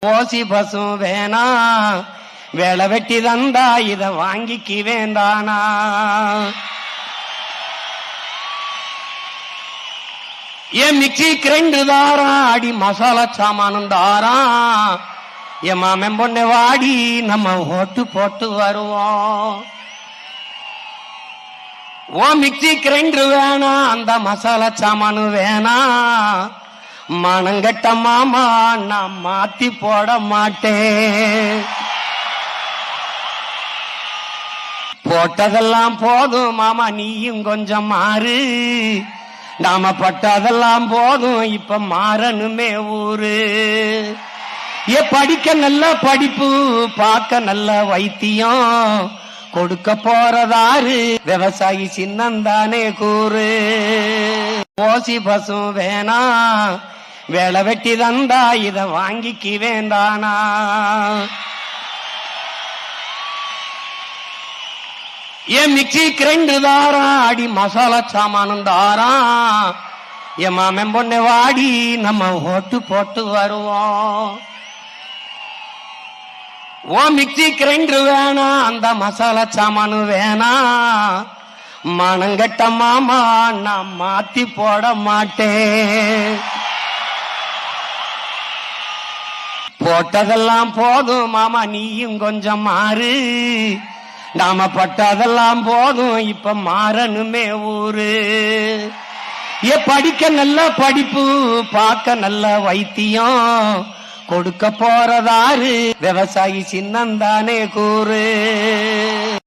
ஓசி பசும் வேணா வேலை வெட்டி தந்தா இத வாங்கிக்கு வேண்டானா என் மிக்சி கிரைண்டு தாரா அடி மசாலா சாமானும் தாரா என் மாமன் பொண்ணை வாடி நம்ம ஓட்டு போட்டு வருவோம். ஓ மிக்சி கிரைண்டு வேணா அந்த மசாலா சாமானு வேணா மனங்கட்ட மாமா நான் மாத்தி போட மாட்டேன். போட்டதெல்லாம் போதும் மாமா நீயும் கொஞ்சம் மாறு, நாம பட்டதெல்லாம் போதும் இப்ப மாறணுமே ஊரு. படிக்க நல்ல படிப்பு பார்க்க நல்ல வைத்தியம் கொடுக்க போறதாரு விவசாயி சின்னந்தானே கூறு. ஓசி பசும் வேணா வேலை வெட்டி தந்தா இத வாங்கிக்கு வேண்டானா என் மிக்சி கிரைண்டு தாரா அடி மசாலா சாமானும் தாரா என் மாமன் பொண்ணை வாடி நம்ம ஓட்டு போட்டு வருவோம். ஓ மிக்சி கிரைண்டு வேணா அந்த மசாலா சாமானு வேணா மனங்கட்ட மாமா நான் மாத்தி போட மாட்டேன். போட்டதெல்லாம் போதும் மாமா நீயும் கொஞ்சம் மாறு, நாம பட்டதெல்லாம் போதும் இப்ப மாறணுமே ஊரு. படிக்க நல்ல படிப்பு பார்க்க நல்ல வைத்தியம் கொடுக்க போறதாரு விவசாயி சின்னந்தானே கூறு.